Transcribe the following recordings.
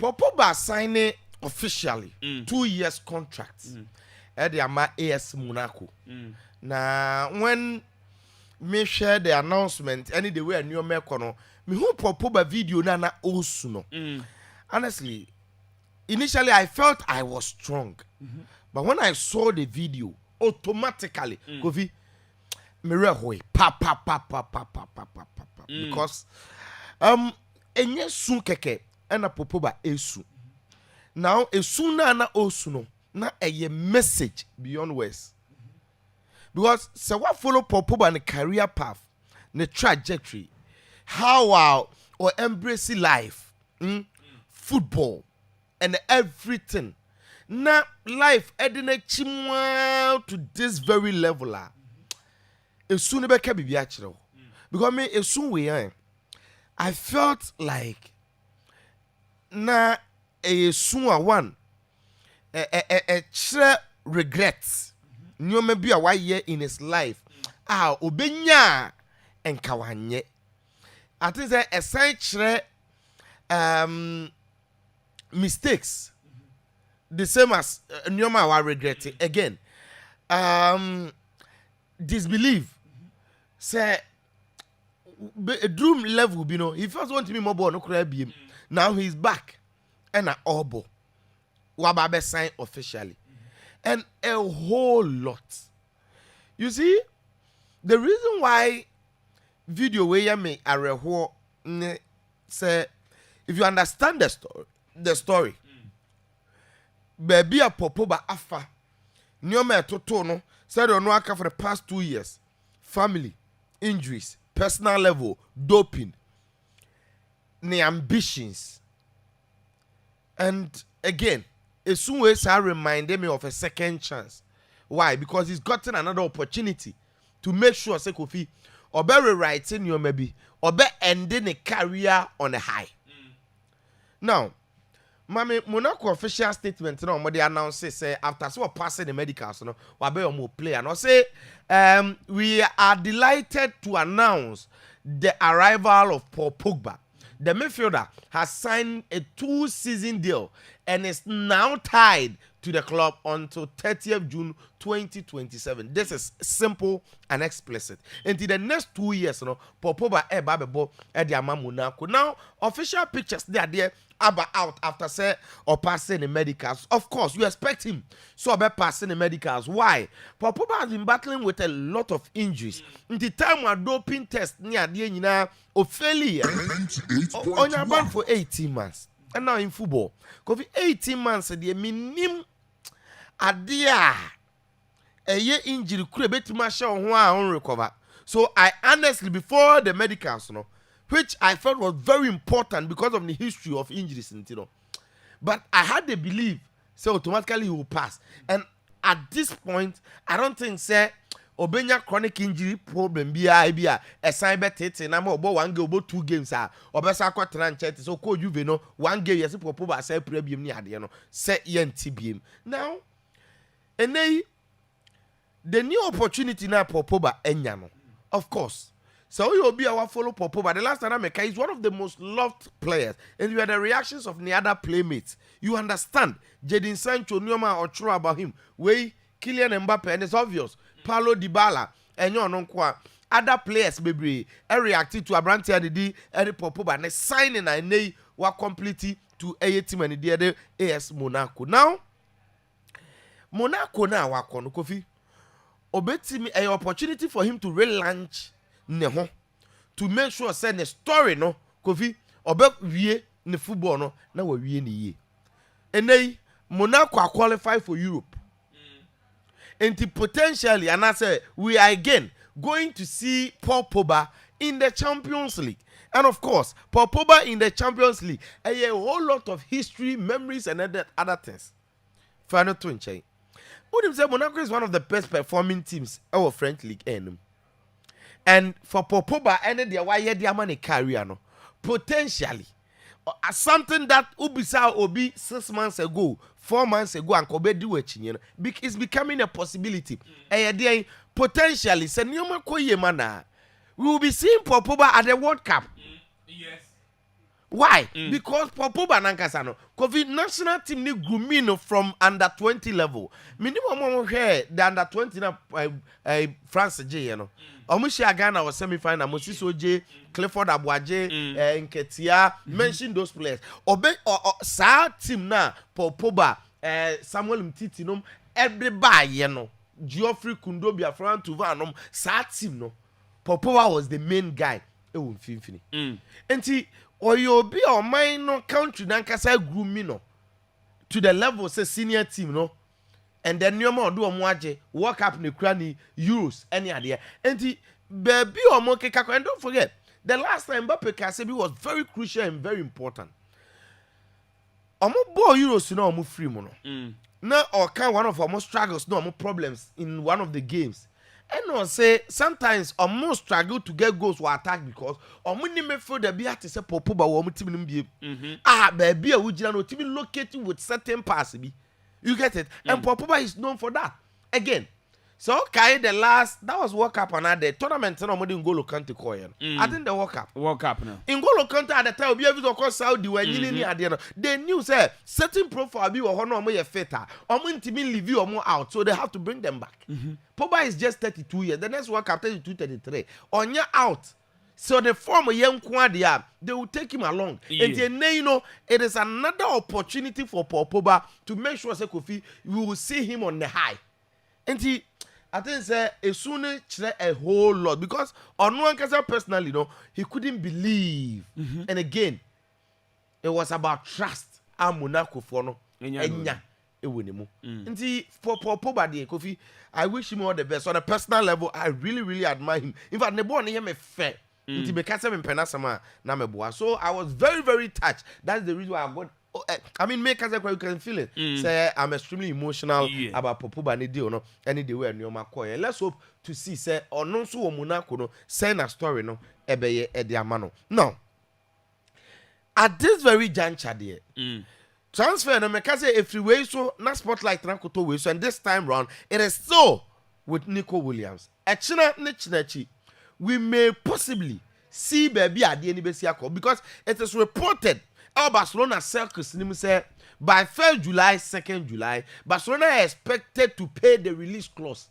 Pogba signed officially 2 years contract. At the AS Monaco. Now when me share the announcement any the way I knew me who Pogba video na osuno. Honestly, initially I felt I was strong. But when I saw the video, automatically Kofi me pa because enye sun keke na Pogba esu. Now esu na osuno na a message beyond words. Because so what follow Pogba and career path, the trajectory, how or embrace life, football, and everything. Now life edina chimwa to this very level. Soon be actually. Because me soon we I felt like na a soon one a regrets. No maybe a 1 year in his life. Obenya and kawanye. I think that a side mistakes. The same as Nyoma wa regretting again. Disbelief. Say a dream level, you know. He first wanted to be more born, no crab him. Now he's back. And an obo. Wababe signed officially. And a whole lot. You see, the reason why video where you make a reho say if you understand the story, baby a Pogba afa nyoma toto no said no aka for the past 2 years, family, injuries, personal level, doping, the ambitions, and again. As soon as I reminded me of a second chance. Why? Because he's gotten another opportunity to make sure say Kofi or be rewriting your maybe or be ending a career on a high. Now, Mami Monaco official statement no they announce say after so passing the medicals no we be more play and say we are delighted to announce the arrival of Paul Pogba. The midfielder has signed a 2-season deal and is now tied to the club until 30th June 2027. This is simple and explicit. Until the next 2 years, Pogba at the Monaco. Now, official pictures they are there out after say or passing the medicals. Of course, you expect him so about passing the medicals. Why? Pogba has been battling with a lot of injuries. In the time of doping test near the end of failure on your band for 18 months. And now in football, because 18 months the minimum idea a year injury could be to my show on recover. So I honestly before the medicals, which I felt was very important because of the history of injuries, but I had the belief so automatically he will pass. And at this point, I don't think say Obenya chronic injury problem be a sign better na mo 1 game about 2 games obesa kwatena nchete so ko Juve no 1 game yes Pogba say problem ni ade no say yentibiem. Now enei the new opportunity na Pogba enya no of course. So you will be our follow Pogba. The last time I make is one of the most loved players. And you had the reactions of the other playmates. You understand. Jadon Sancho, Nyoma or true about him. Way Kylian Mbappe, and it's obvious. Paulo Dybala, and you know other players baby reacted to Abranti and the Pogba and signing and they were completely to a team and the other AS Monaco. Now Monaco now wakono Kofi. Obetimi an opportunity for him to relaunch Neho to make sure send a story no Kofi obe wie ne football no na wa wie ne ye. Enei Monaco qualify for Europe. And potentially and I say we are again going to see Paul Pogba in the Champions League. And of course, Paul Pogba in the Champions League a whole lot of history, memories and other things. Final to chain. Would say Monaco is one of the best performing teams our French league and for Pogba and the why their money career no potentially something that Ubisa Obi 6 months ago, 4 months ago, and Kobe do it, it's becoming a possibility. And potentially, we will be seeing Pogba at the World Cup. Yes. Why? Because Pogba nankasa no Kofi national team ni grooming from under 20 level. Minimum here the under 20 na France J no. Omushi Ghana was semi-final. Moses Oje, Clifford Abuaje, Nketia, mention those players. Obe sa team na Pogba, Samuel Mtiti no everybody no. Geoffrey Kundobia, Fran Tuvanom, sa team no. Pogba was the main guy. Ewu mfimfini. Enti oyo bi o man no country nankasa grooming no to the level say senior team no. And then nyoma odo omo age World Cup ne kura ni Euros any ade enti baby omo keka and don't forget the last time Mbappe Kasebi was very crucial and very important. Omo ball Euros no omo free mo no na or can one of omo struggles no omo problems in one of the games and no say sometimes omo struggle to get goals or attack because omo ni midfielder bi ate say Pogba wo omo team nim bi baby a wo gina no team located with certain pass bi. You get it? And Pogba is known for that. Again, so okay, the last that was World Cup and the tournament no more in N'Golo Kante koyen. I think the World Cup now. In N'Golo Kante at the time, we have to call Saudi when you at the end. They knew say certain profile be or no more fitter. Or intimi leave you or more out, so they have to bring them back. Pogba is just 32 years. The next World Cup 32, 33. On your out. So the former young Quadia, they will take him along. And then, you know, it is another opportunity for Pogba to make sure that Kofi, we will see him on the high. And I think as soon as a whole lot because on one case personally, you know, he couldn't believe. And again, it was about trust. I'm Monaco for no. And for Pogba, Kofi, I wish him all the best. On a personal level, I really, really admire him. In fact, the boy him a fair. So I was very, very touched. That's the reason why I got. I mean, make us you can feel it. Say I'm extremely emotional about Pogba any day or no any day where Nyoma Koye. Let's hope to see say or no so Monaco no send a story no ebeye ediamano. Now, at this very juncture there, transfer no make say if way so na spotlight na koto way so and this time round it is so with Nico Williams. Echina nechinachi. We may possibly see baby at the end because it is reported our Barcelona circus say by 1st July, 2nd July, Barcelona is expected to pay the release clause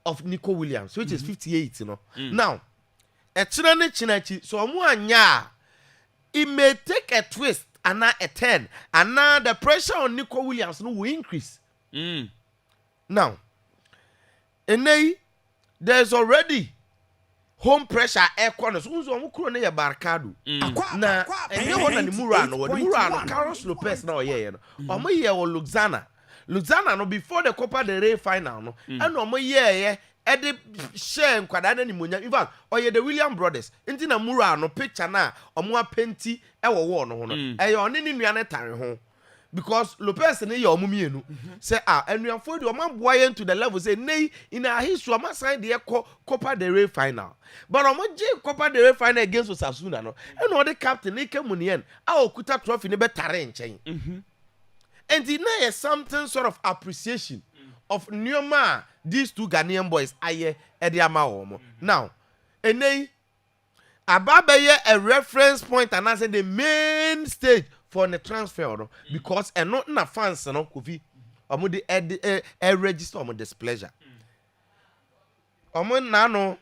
of Nico Williams, which is 58, you know. Now, so it may take a twist and now a 10, and now the pressure on Nico Williams will increase. Now, and there's already home pressure air corners unzo omukuro na ya barcado na enye wona ni Murano Carlos Lopez na oye no omoye wo Luxana no before the Copa del Rey final no and omoye ede share nkwada na ni monya in fact oye the Williams brothers enti na Murano picture na omo apenti e wo wo no ho no eye oni ni nua na tare ho because Lopez ne ya omumienu say enuafo de omamboa yen to the level say nei in a history am sign the Copa del Rey final but omoje Copa del Rey final against Osasuna no and no the captain Ike Munien okuta trophy ne betare nchen and now is something sort of appreciation of Nyoma these two Ghanaian boys aye ediama omo now enei ababeye a reference point and as the main stage for the transfer no because and not na fans no Kofi omo de register omo displeasure omo na no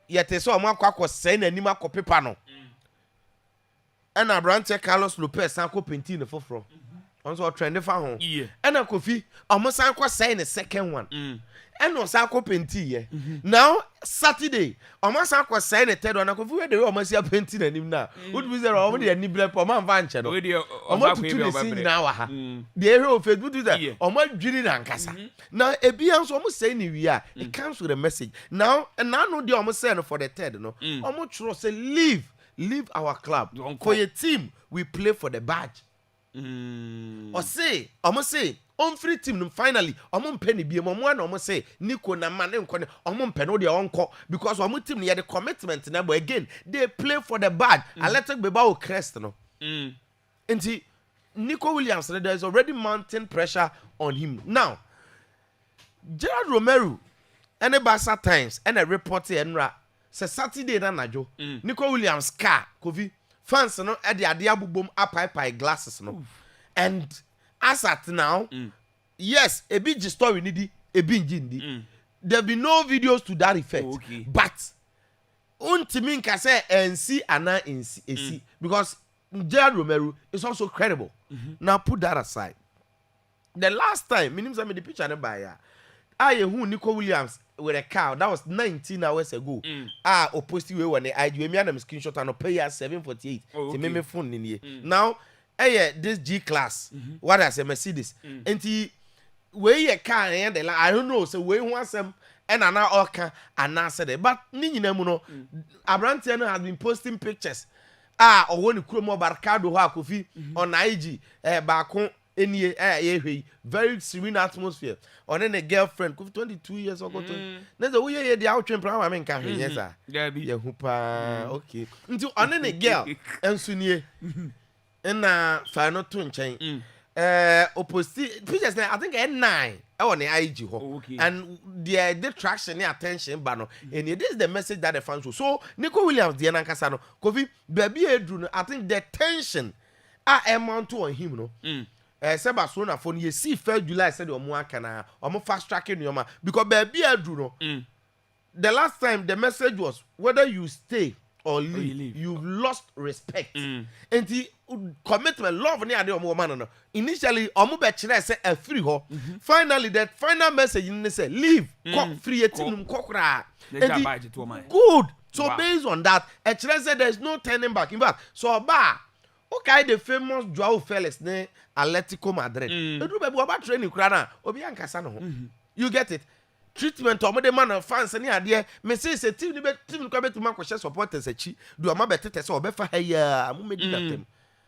yete so omo akwa say na anim akopepa no and Abrante Carlos Lopez san ko penti ne foforo onso trend fa ho and Kofi omo san ko say the second one and no san ko penti ye now Saturday omo san ko say the third one Kofi we dey omo sia penti na nim na would be there omo dey ni blep omo anfa nche no omo tutu the scene na wa ha the area of Facebook do that omo dwiri na nkasa now ebia nso omo say ni wi a it comes with a message now and now no dey omo say no for the third no omo trust say leave our club for your team we play for the badge or say omo say on free team finally omo mpeni bi mo na omo say Nico na man nko ne omo mpeni de onko because omo team ne the commitment na but again they play for the badge Athletic Bilbao crest no enti Nico Williams there is already mounting pressure on him now Gerard Romero and the Barca Times and a report enra say Saturday na najo Nico Williams car Kofi fans no e de ade abubom apai glasses no. And as at now, yes, a big story nidi, a big jindi. There be no videos to that effect. But untimi nka say NC ana NC because Gerard Romero is also credible. Now put that aside. The last time, minimum some the picture na buy I who Nico Williams with a cow that was 19 hours ago. Opposed to when the IG me and screenshot and pay us 748 to me phone in here. Now this G class, what I say Mercedes. And he where you car and I don't know, so we want some and an orca and answer it. But Nina Muno Abrantiano has been posting pictures. Or when you chrome barcado Hakofi on IG, back home. Any very serene atmosphere. Or then a girlfriend, 22 years or there's a way the out train. I mean, yes, sir. Yeah, okay. Until on any girl and soon and final twin chain. Opposite pictures, I think at 9 on the IG, and the detraction, the attention, banner, and it is the message that the fans show. So, Nico Williams, Diana Casano, Kofi, baby, I think the tension amount to on him, no. Barcelona for you see 1st July said omo akana omo fast tracking your because baby Pedro no the last time the message was whether you stay or leave, you've lost respect and the commitment love ni ade omo man no initially omo be kire say a free ho finally that final message in say leave come free etinum kokra good so based on that a kire say there is no turning back in fact so ba okay the famous Joao Felix ne Atletico Madrid. Edu be bo ba training kura na obi ankasa no ho. You get it? Treatment omo de man fans ni ade me say team ni kwa betuma kwhye supporters achi do omo betete say obefa ha ya amu medi na tem.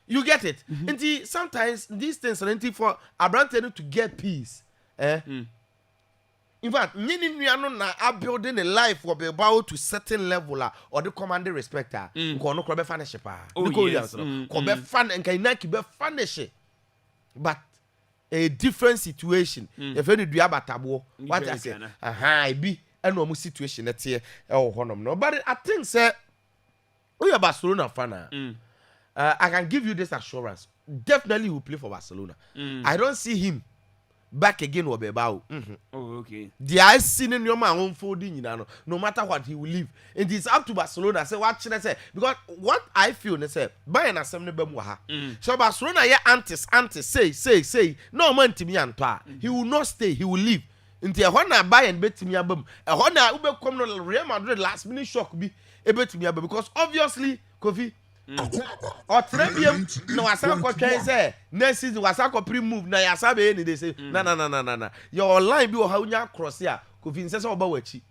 You get it? Nti sometimes these things are empty for Abrante to get peace. In fact, nyini nuano na building a life for Bilbao to certain level or the commanding respecter. Ko no ko be fanish pa. Nico Williams no. Ko be fan and kai na ki be fanish. But a different situation. If any dua batabo, what I say, I be and no situation that here honor no. But I think say we are Barcelona fan. I can give you this assurance. Definitely he will play for Barcelona. I don't see him back again or Bilbao. Okay. The I seen in your man unfolding, no matter what he will leave. It is up to Barcelona. Say what should I say? Because what I feel, they say, buy an assembly bemuha. So Barcelona, yeah, antis, say, no man to me and he will not stay, he will leave. Until when I buy and bet to me a bum. A Honda Uber come to Real Madrid last minute shock be a bet to me because obviously, Kofi. Or Trebium, no, I saw what I say. Next season, was a pre-move. Now, I saw any they say, no. Your line be how you cross here. Kofi says about Wachi.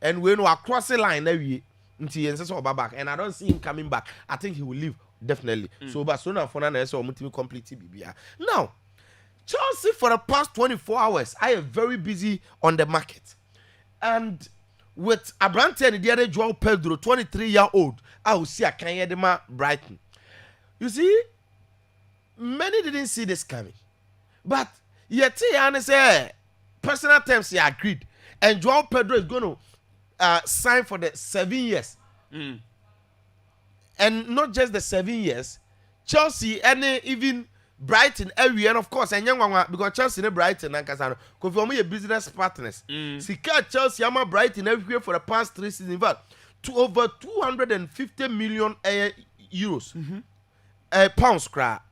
And when we are crossing line every year, until he says about back, and I don't see him coming back. I think he will leave definitely. So, Barcelona for now, so I'm completely BBR. Now, Chelsea for the past 24 hours, I am very busy on the market. And with Abrante and the other Joao Pedro, 23-year-old, I will see a Kanyedema Brighton. You see, many didn't see this coming. But yet, say, personal terms, he agreed. And Joao Pedro is going to sign for the 7 years. And not just the 7 years, Chelsea and even Brighton area, and of course, and young one because Chelsea and Brighton and Casano, because for me, business partners. Sika Chelsea, I'm Brighton everywhere for the past 3 seasons. In fact, to over 250 million euros, pounds, crap.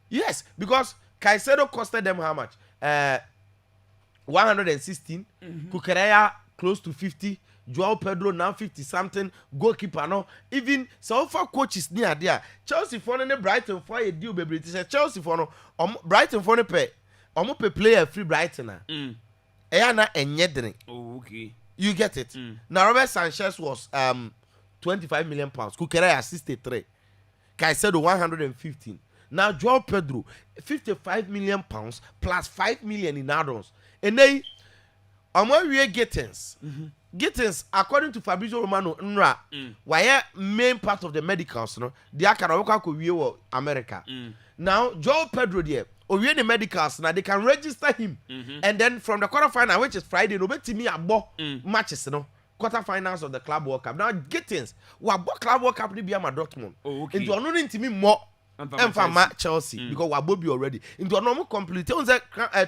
Yes, because Caicedo costed them how much? 116. Kukureya close to 50. Joao Pedro now 50 something. Goalkeeper no. Even so far coaches near there. Chelsea for no Brighton for a deal baby. It is Chelsea for no Brighton for no pay. Pay player free Brighton na. Eyana enyedren. Oh okay. You get it. Now Robert Sanchez was 25 million pounds. Kukureya 63. Caicedo 115. Now Joao Pedro 55 million pounds plus 5 million in add-ons. And they we Gittins, according to Fabrizio Romano, Nra, why main part of the medicals, no, they are can America. Now, Joao Pedro there, or the medicals, now they can register him, and then from the quarterfinal, which is Friday, no bet me a matches, no, quarterfinals of the Club World Cup. Now Gittins, we bought Club World Cup ni be ama Dortmund. Oh, okay. Into ono ntimi more and Chelsea because we both be already into a normal complete on the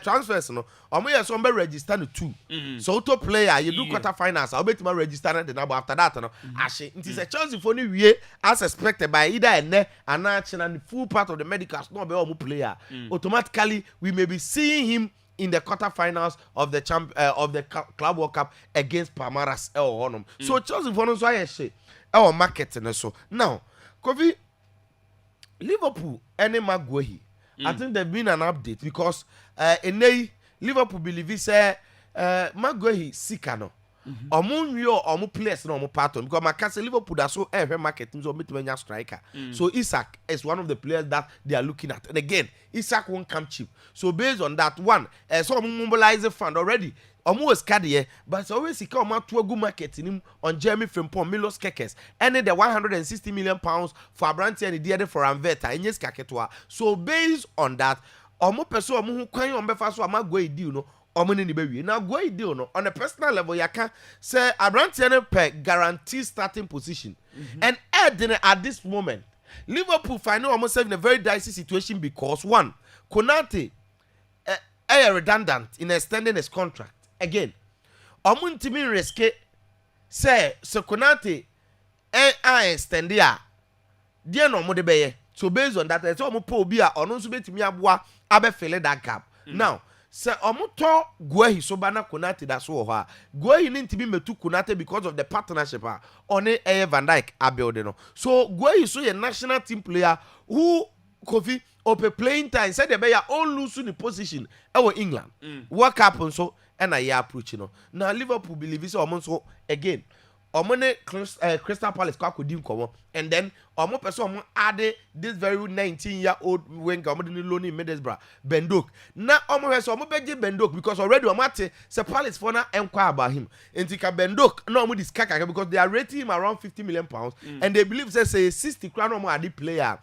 transfers no or me so be register no 2 so to player you do quarterfinals I'll bet my register the number after that no ashe it is a Chelsea for new year as expected by either and the full part of the medicals no be all player automatically we may be seeing him in the quarterfinals of the Club World Cup against Palmeiras so Chelsea for no so I say our market so now Kofi Liverpool any Maguire. I think there's been an update because Liverpool believe say Maguire sikano. Omo players no omo pattern because my case Liverpool that so every market so meet striker. So Isaac is one of the players that they are looking at. And again, Isaac won't come cheap. So based on that one, so mobilize a fund already. Almost cardiac, but always he come out to a good market in him on Jeremy Frimpong, Milos Kekes, and the 160 million pounds for Abranti and the other for Anveta, and yes, Kaketoa. So based on that, Omo person who can on Befa so I'm going deal no, Omo ni baby. Now go deal no on a personal level, you can say Abranti and per guarantee starting position, and at this moment, Liverpool find almost in a very dicey situation because one, Konate, redundant in extending his contract. Again, omuntimi riske say Konate extend ya dia no mo de beye so based on that say omo po obi a ono nso betimi aboa abe fill that gap now say omo to Guehi so bana Konate that so ho a Guehi ni ntimi metu Konate because of the partnership on Van Dijk abuild no so Guehi so a national team player who Kofi ope playing time said the beya all lose the position England what happen so and I approach now Liverpool believe so almost so again Crystal Palace and then almost person add this very 19-year-old winger loan Middlesbrough Bendok now almost so Bendok because already say Palace for now inquire about him and Bendok no this kaka because they are rating him around 50 million pounds and they believe say 60 crown player